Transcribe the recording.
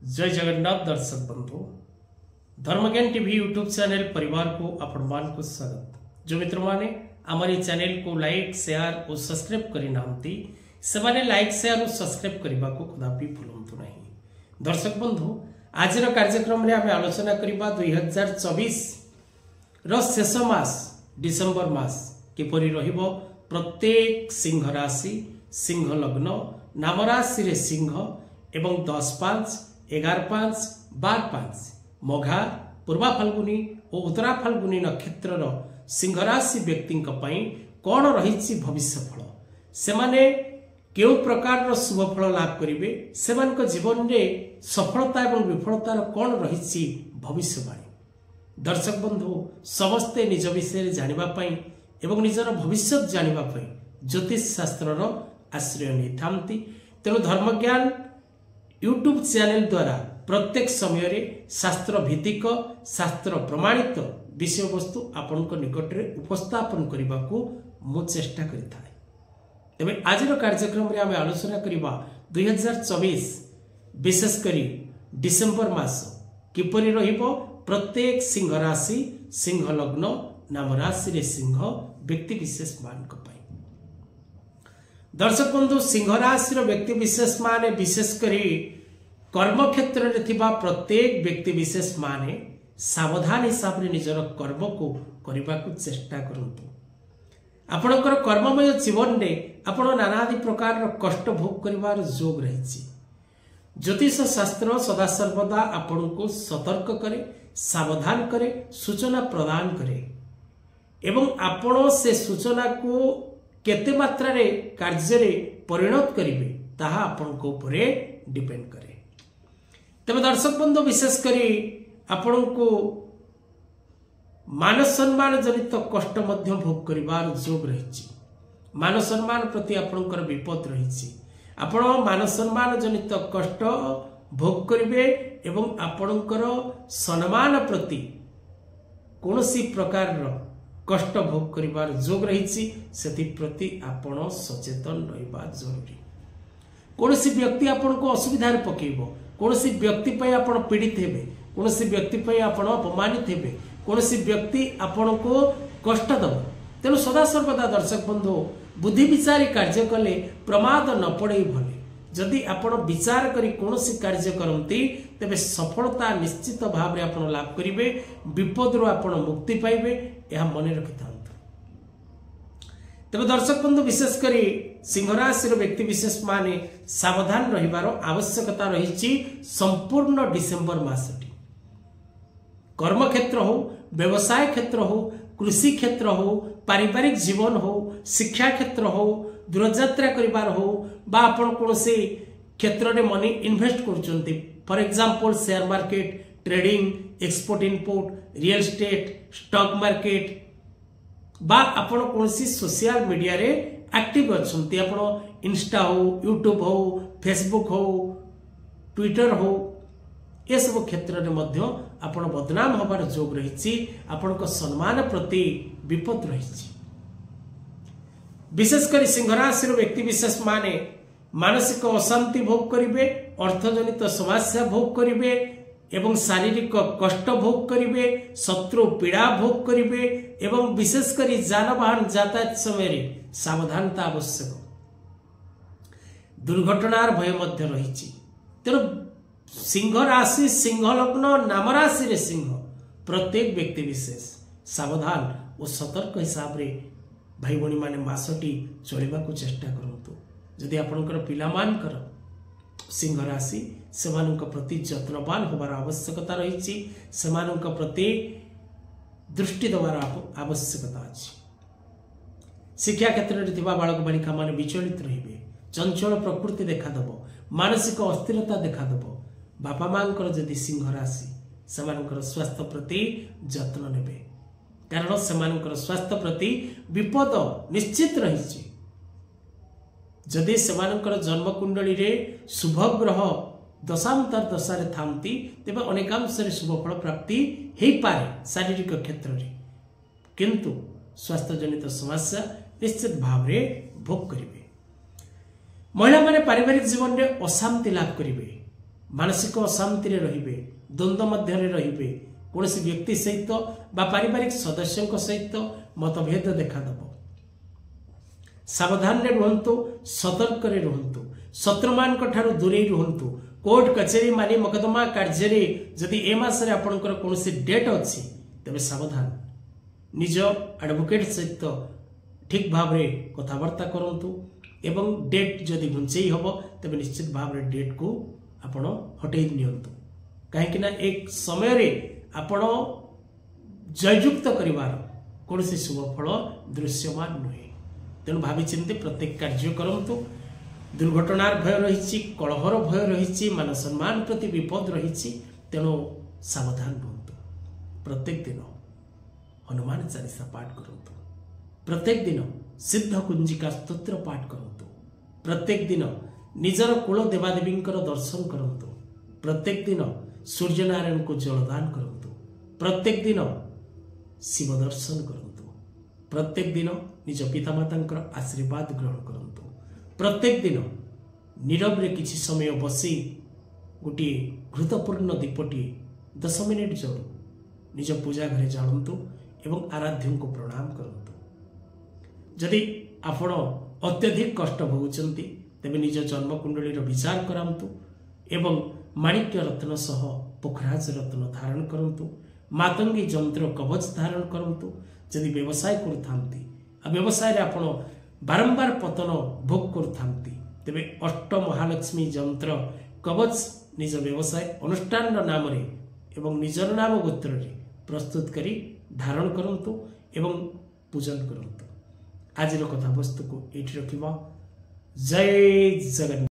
जय जगन्नाथ दर्शक बंधु धर्मज्ञान टीवी यूट्यूब चैनल परिवार को आपण मान को स्वागत। जो मित्र माने हमारी चैनल को लाइक शेयर और सब्सक्राइब करी नांती से माने लाइक शेयर और सब्सक्राइब करबा को कदापि भूलंतु नहीं। दर्शक बंधु आज कार्यक्रम रे आमे आलोचना करबा 2024 रो शेष मास डिसेंबर मास किपरि रहिबो। प्रत्येक सिंह राशि सिंह लग्न नाम राशि रे सिंह एवं 10-5 11-5 12-5 मघा पूर्वा फाल्गुनी और उत्तरा फाल्गुनी नक्षत्र सिंह राशि व्यक्ति कौन रही भविष्य फल से माने केउ प्रकार शुभ फल लाभ करेंगे से जीवन में सफलता और विफलतार कौन रही भविष्यवाणी। दर्शक बंधु समस्ते निज विषय जानापी एवं निजर भविष्य जानापी ज्योतिष शास्त्र आश्रय नहीं था। तेणु धर्मज्ञान यूट्यूब चैनल द्वारा प्रत्येक समय रे शास्त्र भित्तिक शास्त्र प्रमाणित विषय वस्तु आपण निकट में उपस्थापन करने को मु चेष्टा करिथा। तेबे आजिर कार्यक्रम रे आमे आलोचना करिबा 2024 विशेषकर डिसेंबर मास किपरि रहिबो। प्रत्येक सिंह राशि सिंह लग्न नाम राशि रे सिंह व्यक्ति विशेष मान को पाई। दर्शक बंधु सिंह राशि व्यक्ति विशेष माने विशेषकर कर्म क्षेत्र में थिबा प्रत्येक व्यक्ति विशेष माने सावधान हिसाब रे निजर कर्म को करने को चेष्टा करंतु। आपणकर कर्ममय जीवन में आपण नानादि प्रकार कष्ट भोग करिवार जोग रही। ज्योतिष शास्त्र सदा सर्वदा आपण को सतर्क करे सावधान करे सूचना प्रदान करे एवं आपण से सूचना को केते मात्रा रे कार्य रे परिणत करिवे ताहा आपण को ऊपरे डिपेंड करे। तबे दर्शक बंधु विशेषकर आपण को मान सम्मान जनित कष्ट मध्य भोग करिवार जोग रही। मान सम्मान प्रति आपणकर विपद रही। आपण मान सम्मान जनित कष्ट भोग करिवे एवं आपणकर सम्मान प्रति कोनोसी प्रकार कष्ट भोग करिवार जोग रही। सेति प्रति आपण सचेतन रहिबा जरूरी। कोनोसी व्यक्ति आपण को असुविधा पकेइबो, कोनोसी व्यक्ति पय आपण पीड़ित हेबे, कोनोसी व्यक्ति पय आपण अपमानित हेबे, कोनोसी व्यक्ति आपण को कष्ट दब। तेणु सदा सर्वदा दर्शक बंधु बुद्धि विचारी कार्य कले प्रमाद न पड़े भले। जदि आपण विचार करी कोनोसी कार्य करंती तेबे सफलता निश्चित भाव रे आपण लाभ करिवे, विपद रो आपण मुक्ति पाइबे। यह मन रखि थांतु। तबे दर्शक बंधु विशेषकर सिंह राशि व्यक्ति विशेष माने सावधान रहिबार आवश्यकता रही। संपूर्ण डिसेंबर मासटी कर्म क्षेत्र हो, व्यवसाय क्षेत्र हो, कृषि क्षेत्र हो, पारिवारिक जीवन हो, शिक्षा क्षेत्र हो, दूरयात्रा करिबार हो बा आपण कोनोसी क्षेत्र रे मनी इन्वेस्ट करचंती। For example share market, trading, export import, real estate, stock market बा आपण कोनोसी सोशल मीडिया रे एक्टिव अछंती। आपण इंस्टा हो, यूट्यूब हो, फेसबुक हो, ट्विटर हो, ये सब क्षेत्र में मध्य आपण बदनाम होबार जोग रही। आपण को सम्मान प्रति विपद रही। विशेषकर सिंह राशि व्यक्ति विशेष माने मानसिक अशांति भोग करिवे, अर्थजनित समस्या भोग करिवे एवं शारीरिक कष्ट भोग करिवे, शत्रु पीड़ा भोग करिवे एवं विशेषकर जानवाहन यातायात समय सावधानता आवश्यक। दुर्घटनार भय मध्य रही। तेणु सिंह राशि सिंह लग्न नाम राशि रे सिंह प्रत्येक व्यक्ति विशेष सावधान और सतर्क हिसाब रे भाई भणी माने मासटी चलवा को चेष्टा करंतु। जदि आपणकर पिला मानकर सिंह राशि सेमानक प्रति जत्नवान होबार आवश्यकता रही। सेमानक प्रति दृष्टि देवार आवश्यकता अछि। शिक्षा क्षेत्र में थिबा बालक बालिका माने विचलित रहिबे, चंचल प्रकृति देखादेव, मानसिक अस्थिरता देखादेव। बापा मांकर जदि सिंह राशि सेमानकर स्वास्थ्य प्रति जत्न नेबे, कारण सेमानकर स्वास्थ्य प्रति विपद निश्चित रही। जदि सेमानकर जन्म कुंडली रे शुभ ग्रह दशांतर दशारे थांती तेबे अनेकांश शुभफल प्राप्ति हो पारे शारीरिक क्षेत्र में, किंतु स्वास्थ्य जनित समस्या निश्चित भाव रे भोग करिवे। महिला माने पारिवारिक जीवन में अशांति लाभ करिवे, मानसिक अशांति रहिबे, द्वंद्व मध्य रहिबे, कौन व्यक्ति सहित बा पारिवारिक सदस्यों सहित मतभेद देखादेव। सावधान रुहंतु, सतर्क रुहंतु, शत्रु मान दूरे रुहंतु। कोर्ट कचेरी मानी मकदमा कार्य जदि ए मासरे आपणकर कौन डेट अच्छी तेरे सावधान, निज एडवोकेट सहित ठीक भाव में कथबार्ता करंतु एवं डेट जदि घुंचई हम तेज निश्चित भाव में डेट को आपण हटई नियंतु। कहीं एक समय रे आपण जययुक्त करिवार कौन शुभ फल दृश्यमान नुहे। तेणु भावी चिंती प्रत्येक कार्य करंतु। दुर्घटनार भय रही, कलहर भय रही, मान सम्मान प्रति विपद रही, तेणु सावधान रुहतु। प्रत्येक दिन हनुमान चालीसा पाठ करंतु, प्रत्येक दिन सिद्ध कुंजिका स्तोत्र पाठ करंतु, प्रत्येक दिन निजर कुल देवादेवी दर्शन करंतु, प्रत्येक दिन सूर्यनारायण को जलदान करंतु, प्रत्येक दिन शिव दर्शन करंतु, प्रत्येक दिन निज पितामाता आशीर्वाद ग्रहण करंतु, प्रत्येक दिन नीरव रे किछि समय बसी गोटे घृतपूर्ण दीपटी 10 मिनिट जलू निज पूजा घरे जालंतु एवं आराध्य को प्रणाम करंतु। जदि आपण अत्यधिक कष्ट भोगुचंती तेबे निज जन्मकुंडली विचार करांतु एवं माणिक्य रत्न सह पोखराज रत्न धारण करंतु, मातंगी जंत्र कवच धारण करंतु। जदि व्यवसाय करथांती आ व्यवसाय रे आपण बारंबार पतन भोग करथांती तेबे अष्ट महालक्ष्मी जंत्र कवच निज व्यवसाय अनुष्ठान नाम रे एवं निजर नाम गोत्र रे प्रस्तुत करी धारण करंतु एवं पूजन करंतु। आज कथा वस्तु को एठी रखिबा। जय जगन्नाथ।